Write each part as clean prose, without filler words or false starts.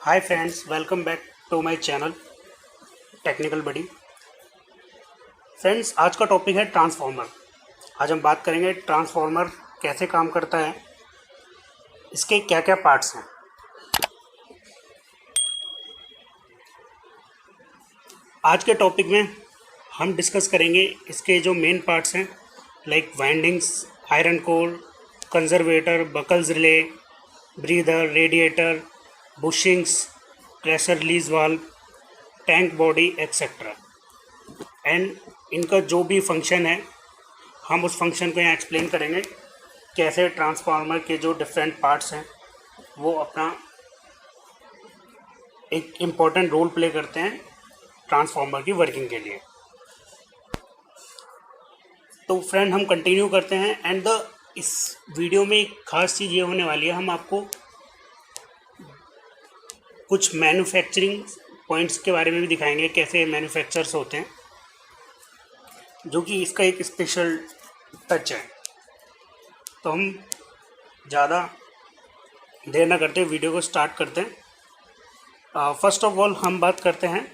Hi friends, welcome back to my channel Technical Buddy. Friends, आज का topic है transformer. आज हम बात करेंगे ट्रांसफार्मर कैसे काम करता है, इसके क्या क्या पार्ट्स हैं। आज के टॉपिक में हम डिस्कस करेंगे इसके जो मेन पार्ट्स हैं, like windings, iron core, conservator, buckles relay, breather, radiator, bushings, pressure release valve, tank body etcetera. And इनका जो भी फंक्शन है हम उस फंक्शन को यहाँ एक्सप्लेन करेंगे, कैसे ट्रांसफार्मर के जो डिफरेंट पार्ट्स हैं वो अपना एक इम्पॉर्टेंट रोल प्ले करते हैं ट्रांसफार्मर की वर्किंग के लिए। तो फ्रेंड, हम कंटिन्यू करते हैं। एंड इस वीडियो में एक ख़ास चीज़ ये होने वाली है, हम आपको कुछ मैन्युफैक्चरिंग पॉइंट्स के बारे में भी दिखाएंगे, कैसे मैन्युफैक्चर्स होते हैं, जो कि इसका एक स्पेशल टच है। तो हम ज़्यादा देर ना करते वीडियो को स्टार्ट करते हैं। फर्स्ट ऑफ ऑल हम बात करते हैं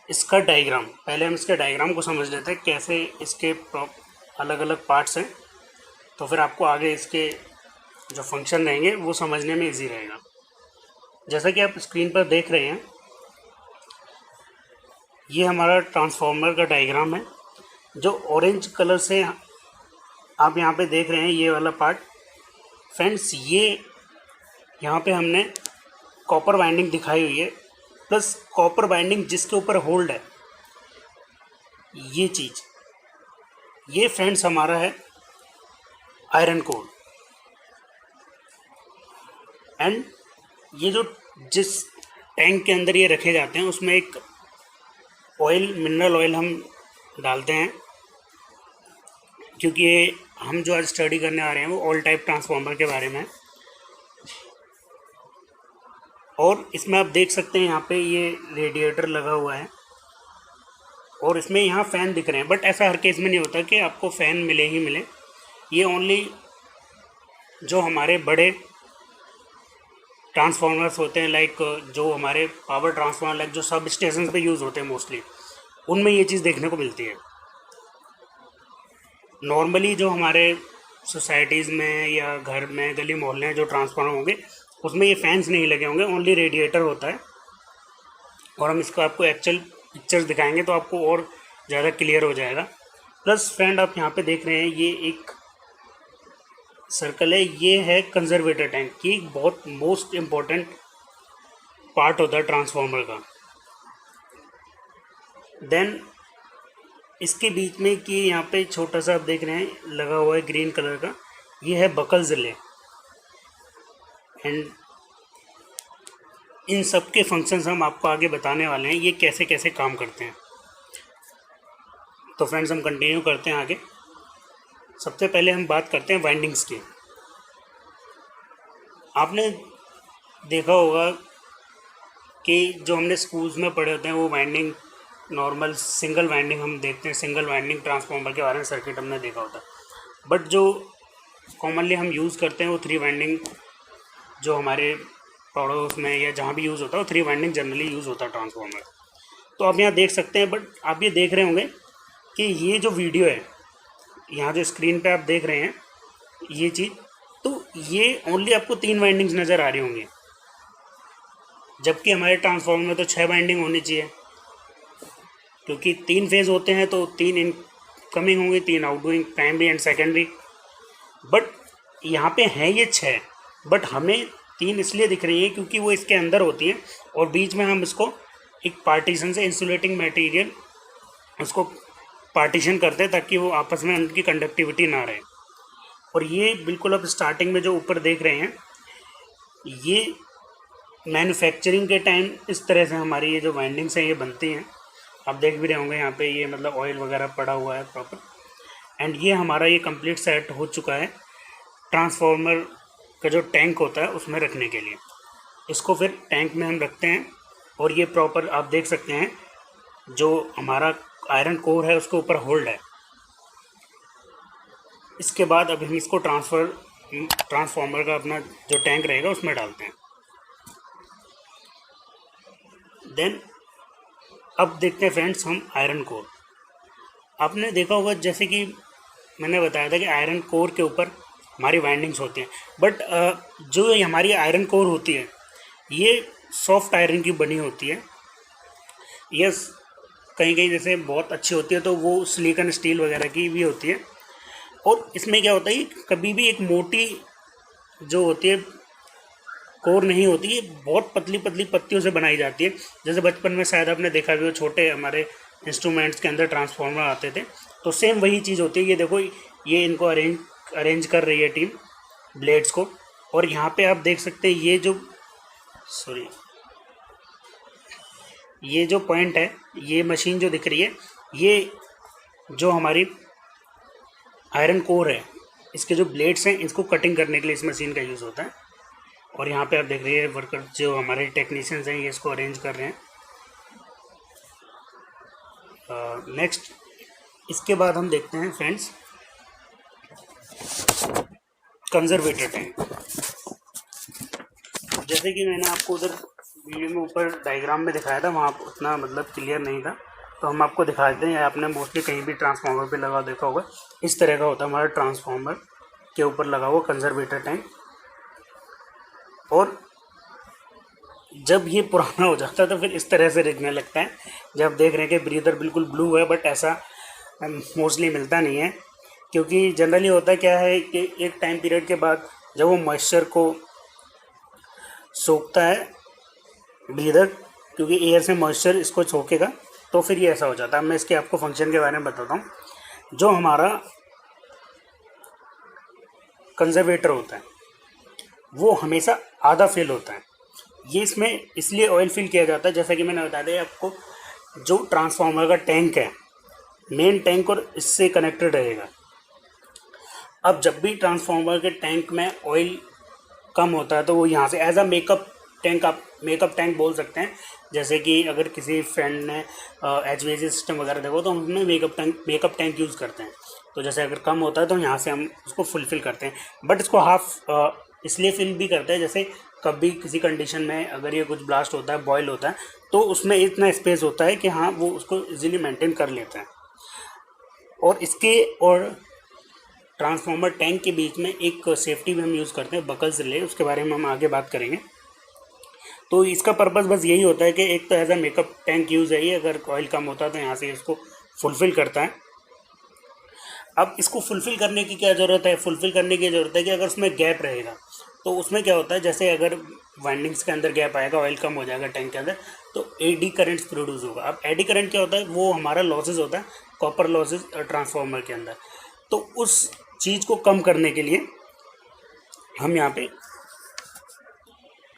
इसका डायग्राम। पहले हम इसके डायग्राम को समझ लेते हैं, कैसे इसके अलग अलग पार्ट्स हैं, तो फिर आपको आगे इसके जो फंक्शन रहेंगे वो समझने में इजी रहेगा। जैसा कि आप स्क्रीन पर देख रहे हैं, ये हमारा ट्रांसफार्मर का डायग्राम है। जो ऑरेंज कलर से आप यहाँ पे देख रहे हैं, ये वाला पार्ट, फ्रेंड्स, ये यहाँ पे हमने कॉपर वाइंडिंग दिखाई हुई है, प्लस कॉपर वाइंडिंग जिसके ऊपर होल्ड है, ये चीज़, ये फ्रेंड्स हमारा है आयरन कोर। एंड ये जो जिस टैंक के अंदर ये रखे जाते हैं उसमें एक ऑयल, मिनरल ऑयल हम डालते हैं, क्योंकि ये हम जो आज स्टडी करने आ रहे हैं वो ऑल टाइप ट्रांसफार्मर के बारे में है। और इसमें आप देख सकते हैं यहाँ पे ये रेडिएटर लगा हुआ है और इसमें यहाँ फ़ैन दिख रहे हैं, बट ऐसा हर केस में नहीं होता कि आपको फ़ैन मिले ही मिले। ये ओनली जो हमारे बड़े ट्रांसफार्मर्स होते हैं, लाइक जो हमारे पावर ट्रांसफार्मर, लाइक जो सब स्टेशन पे यूज़ होते हैं मोस्टली, उनमें ये चीज़ देखने को मिलती है। नॉर्मली जो हमारे सोसाइटीज़ में या घर में, गली मोहल्ले में जो ट्रांसफार्मर होंगे उसमें ये फैंस नहीं लगे होंगे, ओनली रेडिएटर होता है। और हम इसको आपको एक्चुअल पिक्चर्स दिखाएंगे तो आपको और ज़्यादा क्लियर हो जाएगा। प्लस फ्रेंड, आप यहाँ पे देख रहे हैं ये एक सर्कल है, ये है कंजर्वेटर टैंक की बहुत मोस्ट इम्पोर्टेंट पार्ट होता है ट्रांसफार्मर का। देन इसके बीच में कि यहाँ पे छोटा सा आप देख रहे हैं लगा हुआ है ग्रीन कलर का, ये है बकल्स रिले। एंड इन सब के फंक्शंस हम आपको आगे बताने वाले हैं, ये कैसे कैसे काम करते हैं। तो फ्रेंड्स, हम कंटिन्यू करते हैं आगे। सबसे पहले हम बात करते हैं वाइंडिंग्स की। आपने देखा होगा कि जो हमने स्कूल्स में पढ़े होते हैं वो वाइंडिंग, नॉर्मल सिंगल वाइंडिंग हम देखते हैं, सिंगल वाइंडिंग ट्रांसफार्मर के बारे में सर्किट हमने देखा होता है। बट जो कॉमनली हम यूज़ करते हैं वो 3 वाइंडिंग, जो हमारे पड़ोस में या जहाँ भी यूज़ होता है वो 3 वाइंडिंग जनरली यूज़ होता है ट्रांसफार्मर। तो आप यहाँ देख सकते हैं, बट आप ये देख रहे होंगे कि ये जो वीडियो है, यहाँ जो स्क्रीन पे आप देख रहे हैं ये चीज़, तो ये ओनली आपको 3 वाइंडिंग्स नज़र आ रही होंगी, जबकि हमारे ट्रांसफार्मर में तो 6 वाइंडिंग होनी चाहिए, क्योंकि 3 फेज़ होते हैं तो 3 इनकमिंग होंगी, 3 outgoing, primary and secondary. But यहाँ पे हैं ये 6, बट हमें 3 इसलिए दिख रही है क्योंकि वो इसके अंदर होती हैं और बीच में हम इसको एक पार्टीशन से, इंसुलेटिंग मटेरियल, उसको पार्टीशन करते हैं ताकि वो आपस में उनकी कंडक्टिविटी ना रहे। और ये बिल्कुल अब स्टार्टिंग में जो ऊपर देख रहे हैं, ये मैन्युफैक्चरिंग के टाइम इस तरह से हमारी ये जो वाइंडिंग्स हैं ये बनती हैं। आप देख भी रहे होंगे यहाँ पे ये मतलब ऑयल वगैरह पड़ा हुआ है प्रॉपर। एंड ये हमारा ये कंप्लीट सेट हो चुका है ट्रांसफार्मर का जो टैंक होता है उसमें रखने के लिए। इसको फिर टैंक में हम रखते हैं और ये प्रॉपर आप देख सकते हैं जो हमारा आयरन कोर है उसके ऊपर होल्ड है। इसके बाद अब हम इसको ट्रांसफ़र ट्रांसफार्मर का अपना जो टैंक रहेगा उसमें डालते हैं। देन अब देखते हैं फ्रेंड्स हम आयरन कोर। आपने देखा होगा जैसे कि मैंने बताया था कि आयरन कोर के ऊपर हमारी वाइंडिंग्स होती हैं, बट जो ये हमारी आयरन कोर होती है ये सॉफ्ट आयरन की बनी होती है। ये कहीं कहीं जैसे बहुत अच्छी होती है तो वो सिलिकॉन स्टील वगैरह की भी होती है। और इसमें क्या होता है कि कभी भी एक मोटी जो होती है कोर नहीं होती, ये बहुत पतली पतली पत्तियों से बनाई जाती है। जैसे बचपन में शायद आपने देखा भी हो, छोटे हमारे इंस्ट्रूमेंट्स के अंदर ट्रांसफार्मर आते थे, तो सेम वही चीज़ होती है। ये देखो, ये इनको अरेंज कर रही है टीम ब्लेड्स को। और यहाँ पे आप देख सकते हैं ये जो पॉइंट है, ये मशीन जो दिख रही है, ये जो हमारी आयरन कोर है, इसके जो ब्लेड्स हैं इसको कटिंग करने के लिए इस मशीन का यूज़ होता है। और यहाँ पे आप देख रहे हैं वर्कर जो हमारे टेक्नीशियंस हैं ये इसको अरेंज कर रहे हैं। नेक्स्ट इसके बाद हम देखते हैं फ्रेंड्स कंजर्वेटर टैंक। जैसे कि मैंने आपको उधर वीडियो में ऊपर डायग्राम में दिखाया था, वहाँ उतना मतलब क्लियर नहीं था, तो हम आपको दिखा देते हैं। आपने मोस्टली कहीं भी ट्रांसफार्मर पे लगा देखा होगा, इस तरह का होता है हमारा ट्रांसफार्मर के ऊपर लगा हुआ कंजर्वेटर टैंक। और जब ये पुराना हो जाता है तो फिर इस तरह से दिखने लगता है। जब देख रहे हैं कि ब्रीदर बिल्कुल ब्लू है, बट ऐसा मोस्टली मिलता नहीं है, क्योंकि जनरली होता क्या है कि एक टाइम पीरियड के बाद जब वो मॉइस्चर को सोखता है ब्रीदर, क्योंकि एयर से मॉइस्चर इसको सोखेगा, तो फिर ये ऐसा हो जाता है। मैं इसके आपको फंक्शन के बारे में बताता हूँ। जो हमारा कंजर्वेटर होता है वो हमेशा आधा फिल होता है। ये इसमें इसलिए ऑयल फिल किया जाता है, जैसा कि मैंने बता दिया आपको, जो ट्रांसफार्मर का टैंक है, मेन टैंक और इससे कनेक्टेड रहेगा। अब जब भी ट्रांसफार्मर के टैंक में ऑयल कम होता है तो वो यहाँ से एज अ मेकअप टैंक, आप मेकअप टैंक बोल सकते हैं। जैसे कि अगर किसी फ्रेंड ने HVAC सिस्टम वगैरह देखो तो हम उसमें मेकअप टैंक यूज़ करते हैं। तो जैसे अगर कम होता है तो यहाँ से हम उसको फुलफ़िल करते हैं, बट इसको हाफ इसलिए फिल भी करते हैं, जैसे कभी किसी कंडीशन में अगर ये कुछ ब्लास्ट होता है, बॉयल होता है, तो उसमें इतना स्पेस होता है कि हाँ वो उसको इजीली मेंटेन कर लेते हैं। और इसके और ट्रांसफार्मर टैंक के बीच में एक सेफ्टी भी हम यूज़ करते हैं, बकल्स रिले, उसके बारे में हम आगे बात करेंगे। तो इसका पर्पस बस यही होता है कि एक तो as a makeup tank use है ये, अगर ऑयल कम होता है तो यहाँ से इसको फुलफ़िल करता है। अब इसको फुलफ़िल करने की क्या ज़रूरत है? फुलफ़िल करने की ज़रूरत है कि अगर उसमें गैप रहेगा तो उसमें क्या होता है, जैसे अगर वाइंडिंग्स के अंदर गैप आएगा, ऑयल कम हो जाएगा टैंक के अंदर, तो एडी करंट्स प्रोड्यूस होगा। अब एडी करंट क्या होता है? वो हमारा लॉसेज होता है, कॉपर लॉसेज ट्रांसफार्मर के अंदर। तो उस चीज़ को कम करने के लिए हम यहाँ पे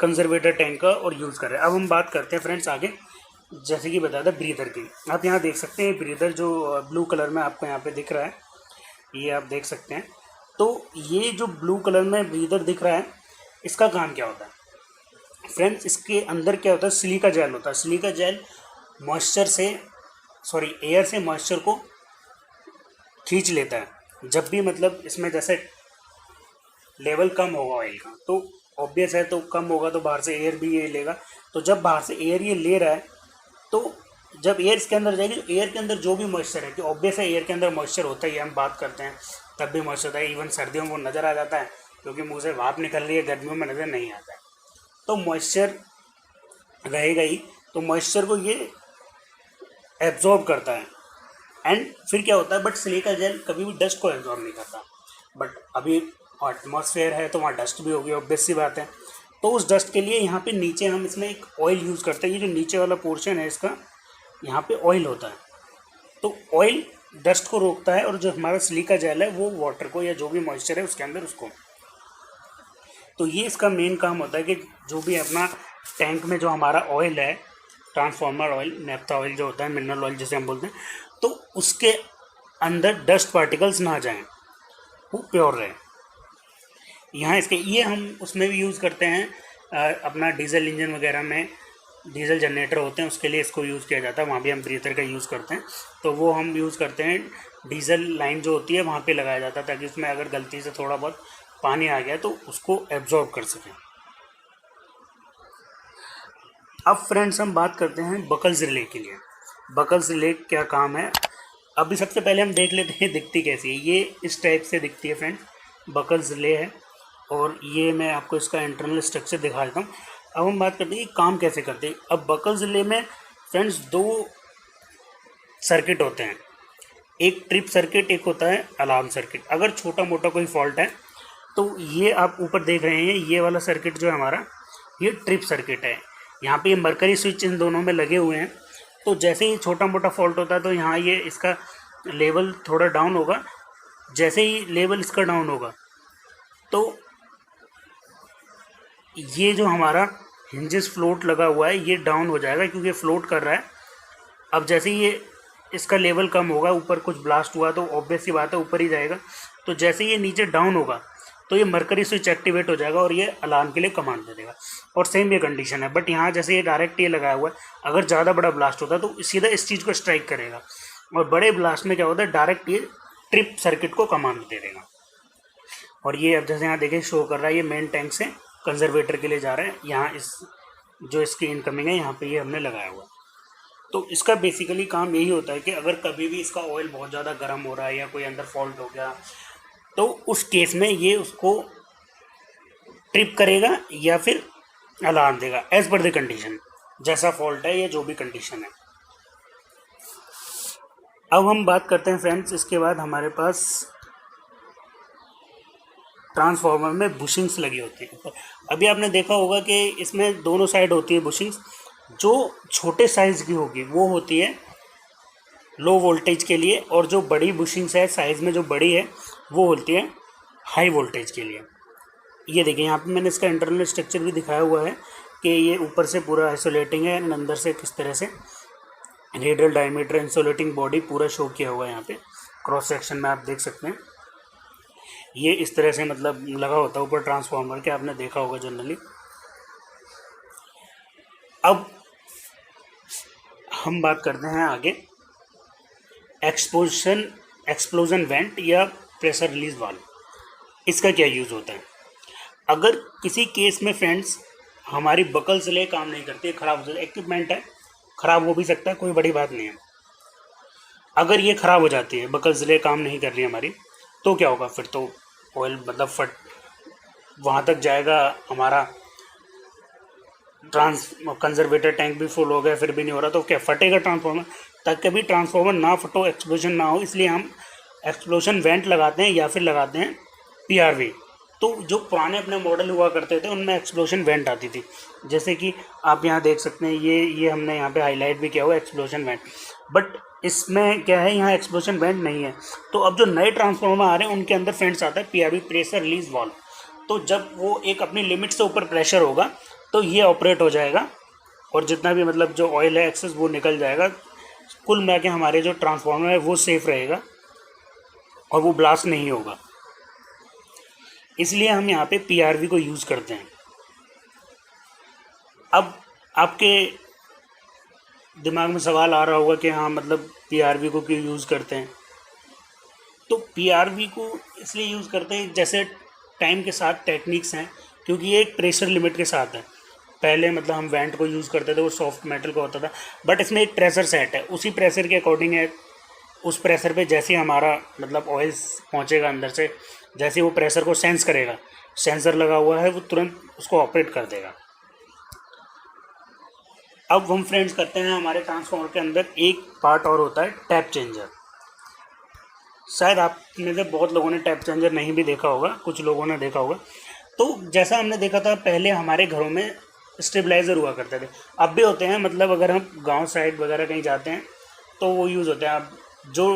कंजर्वेटर टैंक का और यूज़ कर रहे हैं। अब हम बात करते हैं फ्रेंड्स आगे, जैसे कि बताया था ब्रीदर की। आप यहाँ देख सकते हैं ब्रीदर जो ब्लू कलर में आपको यहाँ पे दिख रहा है, ये आप देख सकते हैं। तो ये जो ब्लू कलर में ब्रीदर दिख रहा है, इसका काम क्या होता है फ्रेंड्स? इसके अंदर क्या होता है? सिलिका जेल होता है। सिलिका जेल एयर से मॉइस्चर को खींच लेता है। जब भी मतलब इसमें जैसे लेवल कम होगा ऑयल का, तो ऑब्वियस है, तो कम होगा तो बाहर से एयर भी ये लेगा। तो जब बाहर से एयर ये ले रहा है, तो जब एयर इसके अंदर जाएगी, तो एयर के अंदर जो भी मॉइस्चर है, कि ऑब्वियस है एयर के अंदर मॉइस्चर होता है, ये हम बात करते हैं, तब भी मॉइस्चर होता है। इवन सर्दियों में वो नज़र आ जाता है क्योंकि मुँह से भाप निकल रही है, गर्मियों में नज़र नहीं आता है। तो मॉइस्चर रहेगा ही, तो मॉइस्चर को ये एब्जॉर्ब करता है। एंड फिर क्या होता है, बट सिलिका जेल कभी भी डस्ट को एब्जॉर्ब नहीं करता। बट अभी एटमॉस्फेयर है तो वहाँ डस्ट भी होगी, ऑब्वियस सी बात है। तो उस डस्ट के लिए यहाँ पे नीचे हम इसमें एक ऑयल यूज़ करते हैं। ये जो नीचे वाला पोर्शन है इसका, यहाँ पे ऑयल होता है। तो ऑयल डस्ट को रोकता है, और जो हमारा सिलिका जेल है वो वाटर को या जो भी मॉइस्चर है उसके अंदर उसको। तो ये इसका मेन काम होता है कि जो भी अपना टैंक में जो हमारा ऑयल है, ट्रांसफार्मर ऑयल, नेफ्था ऑयल जो होता है, मिनरल ऑयल जिसे हम बोलते हैं, तो उसके अंदर डस्ट पार्टिकल्स ना जाएं, वो प्योर रहे। यहाँ इसके ये हम उसमें भी यूज़ करते हैं, अपना डीजल इंजन वगैरह में डीजल जनरेटर होते हैं उसके लिए इसको यूज़ किया जाता है, वहाँ भी हम ब्रीदर का यूज़ करते हैं। तो वो हम यूज़ करते हैं, डीजल लाइन जो होती है वहाँ पे लगाया जाता है, ताकि उसमें अगर गलती से थोड़ा बहुत पानी आ गया तो उसको एब्जॉर्ब कर सकें। अब फ्रेंड्स हम बात करते हैं बकल्स रिले के लिए। बकल्स रिले क्या काम है, अभी सबसे पहले हम देख लेते हैं दिखती कैसी है। ये इस टाइप से दिखती है फ्रेंड्स, बकल्स रिले है, और ये मैं आपको इसका इंटरनल स्ट्रक्चर दिखा देता हूँ। अब हम बात करते हैं कि काम कैसे करते हैं। अब बकल्स रिले में फ्रेंड्स दो सर्किट होते हैं, एक ट्रिप सर्किट, एक होता है अलार्म सर्किट। अगर छोटा मोटा कोई फॉल्ट है तो ये आप ऊपर देख रहे हैं, ये वाला सर्किट जो है हमारा, ये ट्रिप सर्किट है। यहाँ पे ये मरकरी स्विच इन दोनों में लगे हुए हैं। तो जैसे ही छोटा मोटा फॉल्ट होता है तो यहाँ ये इसका लेवल थोड़ा डाउन होगा। जैसे ही लेवल इसका डाउन होगा तो ये जो हमारा हिंजेस फ्लोट लगा हुआ है ये डाउन हो जाएगा, क्योंकि फ्लोट कर रहा है। अब जैसे ही ये इसका लेवल कम होगा, ऊपर कुछ ब्लास्ट हुआ तो ऑब्वियस सी बात है ऊपर ही जाएगा। तो जैसे ये नीचे डाउन होगा तो ये मरकरी स्विच एक्टिवेट हो जाएगा और ये अलार्म के लिए कमांड दे देगा। और सेम ये कंडीशन है, बट यहाँ जैसे ये डायरेक्ट ये लगाया हुआ है, अगर ज़्यादा बड़ा ब्लास्ट होता है तो सीधा इस चीज़ को स्ट्राइक करेगा। और बड़े ब्लास्ट में क्या होता है, डायरेक्ट ये ट्रिप सर्किट को कमांड दे देगा। और ये अब जैसे यहाँ देखिए शो कर रहा है, ये मेन टैंक से कंजर्वेटर के लिए जा रहा है। यहाँ इस जो इसकी इनकमिंग है यहाँ पे ये हमने लगाया हुआ। तो इसका बेसिकली काम यही होता है कि अगर कभी भी इसका ऑयल बहुत ज़्यादा गर्म हो रहा है या कोई अंदर फॉल्ट हो गया तो उस केस में ये उसको ट्रिप करेगा या फिर अलार्म देगा, एज पर द कंडीशन, जैसा फॉल्ट है या जो भी कंडीशन है। अब हम बात करते हैं फ्रेंड्स, इसके बाद हमारे पास ट्रांसफार्मर में बुशिंग्स लगी होती हैं। अभी आपने देखा होगा कि इसमें दोनों साइड होती है बुशिंग्स। जो छोटे साइज़ की होगी वो होती है लो वोल्टेज के लिए, और जो बड़ी बुशिंग्स है साइज़ में जो बड़ी है वो होती है हाई वोल्टेज के लिए। ये देखिए यहाँ पे मैंने इसका इंटरनल स्ट्रक्चर भी दिखाया हुआ है कि ये ऊपर से पूरा आइसोलेटिंग है, एंड अंदर से किस तरह से रेडियल डायमीटर इंसुलेटिंग बॉडी पूरा शो किया हुआ है। यहाँ पे क्रॉस सेक्शन में आप देख सकते हैं, ये इस तरह से मतलब लगा होता है ऊपर ट्रांसफार्मर के, आपने देखा होगा जनरली। अब हम बात करते हैं आगे एक्सप्लोजन वेंट या प्रेशर रिलीज वाल्व। इसका क्या यूज़ होता है। अगर किसी केस में फ्रेंड्स हमारी बकल्स ले काम नहीं करती है, ख़राब हो जाती है, इक्विपमेंट है, ख़राब हो भी सकता है, कोई बड़ी बात नहीं है। अगर ये ख़राब हो जाती है, बकल्स ले काम नहीं कर रही हमारी, तो क्या होगा फिर, तो ऑयल मतलब फट वहाँ तक जाएगा, हमारा कंजर्वेटर टैंक भी फुल हो गया फिर भी नहीं हो रहा, तो क्या फटेगा ट्रांसफार्मर। तक कभी ट्रांसफार्मर ना फटो, एक्सप्लोजन ना हो, इसलिए हम एक्सप्लोजन वेंट लगाते हैं या फिर लगाते हैं पीआरवी। तो जो पुराने अपने मॉडल हुआ करते थे उनमें एक्सप्लोजन वेंट आती थी, जैसे कि आप यहाँ देख सकते हैं, ये हमने यहाँ पे हाईलाइट भी किया हुआ एक्सप्लोजन वेंट। बट इसमें क्या है, यहाँ एक्सप्लोजन वेंट नहीं है। तो अब जो नए ट्रांसफार्मर आ रहे हैं उनके अंदर फ्रेंड्स आता है पीआरवी, प्रेशर रिलीज वाल्व। तो जब वो एक अपनी लिमिट से ऊपर प्रेशर होगा तो ये ऑपरेट हो जाएगा, और जितना भी मतलब जो ऑयल है एक्सेस वो निकल जाएगा। कुल मिला के हमारे जो ट्रांसफार्मर है वो सेफ रहेगा और वो ब्लास्ट नहीं होगा, इसलिए हम यहाँ पे पीआरवी को यूज़ करते हैं। अब आपके दिमाग में सवाल आ रहा होगा कि हाँ मतलब पीआरवी को क्यों यूज़ करते हैं। तो पीआरवी को इसलिए यूज़ करते हैं, जैसे टाइम के साथ टेक्निक्स हैं, क्योंकि ये एक प्रेशर लिमिट के साथ है। पहले मतलब हम वेंट को यूज़ करते थे, वो सॉफ्ट मेटल का होता था, बट इसमें एक प्रेशर सेट है, उसी प्रेशर के अकॉर्डिंग है। उस प्रेशर पे जैसे हमारा मतलब ऑयल पहुँचेगा अंदर से, जैसे वो प्रेशर को सेंस करेगा, सेंसर लगा हुआ है, वो तुरंत उसको ऑपरेट कर देगा। अब हम फ्रेंड्स करते हैं, हमारे ट्रांसफार्मर के अंदर एक पार्ट और होता है टैप चेंजर। शायद आप में से बहुत लोगों ने टैप चेंजर नहीं भी देखा होगा, कुछ लोगों ने देखा होगा। तो जैसा हमने देखा था पहले हमारे घरों में स्टेबलाइज़र हुआ करते थे, अब भी होते हैं, मतलब अगर हम गांव साइड वगैरह कहीं जाते हैं तो वो यूज़ होते हैं। अब जो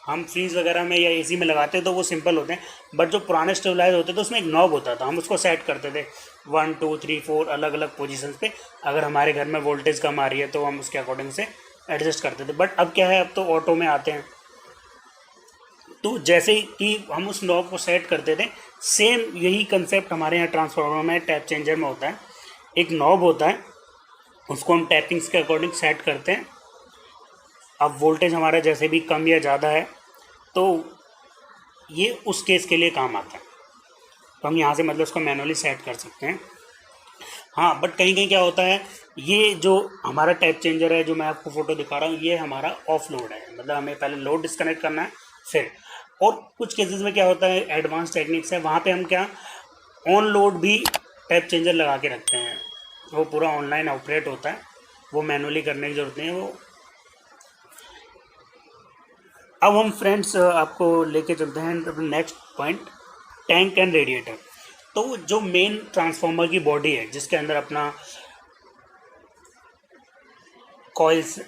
हम फ्रीज वगैरह में या एसी में लगाते हैं तो वो सिंपल होते हैं, बट जो पुराने स्टेबलाइजर होते थे उसमें एक नॉब होता था, हम उसको सेट करते थे 1 2 3 4 अलग अलग पोजीशंस पे। अगर हमारे घर में वोल्टेज कम आ रही है तो हम उसके अकॉर्डिंग से एडजस्ट करते थे। बट अब क्या है, अब तो ऑटो में आते हैं, तो जैसे कि हम उस नॉब को सेट करते थे, सेम यही कंसेप्ट हमारे यहाँ ट्रांसफार्मर में टैप चेंजर में होता है। एक नॉब होता है, उसको हम टैपिंग्स के अकॉर्डिंग सेट करते हैं। अब वोल्टेज हमारा जैसे भी कम या ज़्यादा है तो ये उस केस के लिए काम आता है। तो हम यहाँ से मतलब उसको मैनुअली सेट कर सकते हैं। हाँ, बट कहीं कहीं क्या होता है, ये जो हमारा टैप चेंजर है जो मैं आपको फ़ोटो दिखा रहा हूँ, ये हमारा ऑफ लोड है, मतलब हमें पहले लोड डिस्कनेक्ट करना है फिर। और कुछ केसेस में क्या होता है, एडवांस टेक्निक्स है, वहाँ पे हम क्या ऑन लोड भी टैप चेंजर लगा के रखते हैं, वो पूरा ऑनलाइन ऑपरेट होता है, वो मैनुअली करने की ज़रूरत नहीं है वो। अब हम फ्रेंड्स आपको लेके चलते हैं next point, tank and radiator. तो जो मेन ट्रांसफार्मर की बॉडी है जिसके अंदर अपना कॉइल्स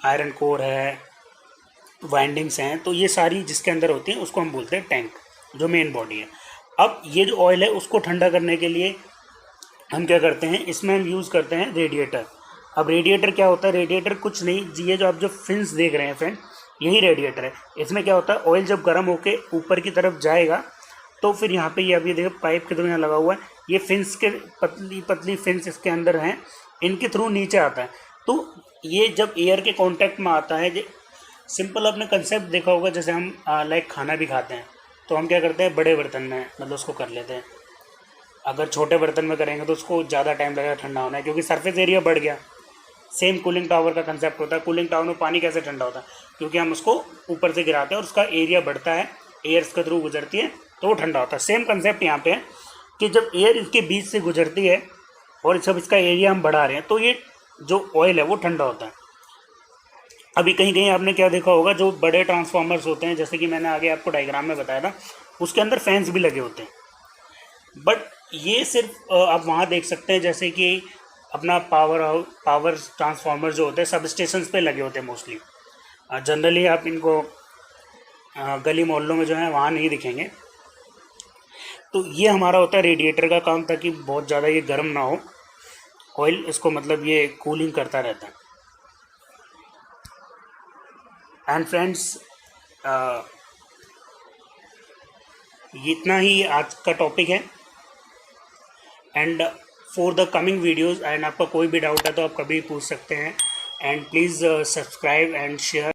आयरन कोर है, वाइंडिंग्स हैं, तो ये सारी जिसके अंदर होती हैं उसको हम बोलते हैं टैंक, जो मेन बॉडी है। अब ये जो ऑयल है उसको ठंडा करने के लिए हम क्या करते हैं, इसमें हम यूज़ करते हैं रेडिएटर। अब रेडिएटर क्या होता है, रेडिएटर कुछ नहीं, ये जो आप जो फिन्स देख रहे हैं फ्रेंड, यही रेडिएटर है। इसमें क्या होता है, ऑयल जब गर्म होके ऊपर की तरफ जाएगा तो फिर यहाँ पे ये अभी देखो पाइप के थ्रू यहाँ लगा हुआ है, ये फिन्स के पतली पतली फिन्स इसके अंदर हैं, इनके थ्रू नीचे आता है। तो ये जब एयर के कांटेक्ट में आता है, सिंपल आपने कंसेप्ट देखा होगा, जैसे हम लाइक खाना भी खाते हैं तो हम क्या करते हैं, बड़े बर्तन में मतलब उसको कर लेते हैं। अगर छोटे बर्तन में करेंगे तो उसको ज़्यादा टाइम लगेगा ठंडा होना है, क्योंकि सरफेस एरिया बढ़ गया। सेम कूलिंग टावर का कंसेप्ट होता है। कूलिंग टावर में पानी कैसे ठंडा होता है, क्योंकि हम उसको ऊपर से गिराते हैं और उसका एरिया बढ़ता है, एयर्स के थ्रू गुजरती है तो वो ठंडा होता है। सेम कंसेप्ट यहाँ पे है कि जब एयर इसके बीच से गुजरती है और जब इसका एरिया हम बढ़ा रहे हैं तो ये जो ऑयल है वो ठंडा होता है। अभी कहीं कहीं आपने क्या देखा होगा, जो बड़े ट्रांसफार्मर्स होते हैं, जैसे कि मैंने आगे आपको डायग्राम में बताया था, उसके अंदर फैंस भी लगे होते हैं। बट ये सिर्फ आप वहाँ देख सकते हैं, जैसे कि अपना पावर ट्रांसफार्मर जो होते हैं सब स्टेशंस पे लगे होते हैं मोस्टली। जनरली आप इनको गली मोहल्लों में जो है वहाँ नहीं दिखेंगे। तो ये हमारा होता है रेडिएटर का काम, ताकि बहुत ज़्यादा ये गर्म ना हो ऑयल, इसको मतलब ये कूलिंग करता रहता है। एंड फ्रेंड्स, इतना ही आज का टॉपिक है। And for the coming videos, and आपका कोई भी डाउट है तो आप कभी पूछ सकते हैं। And please subscribe and share.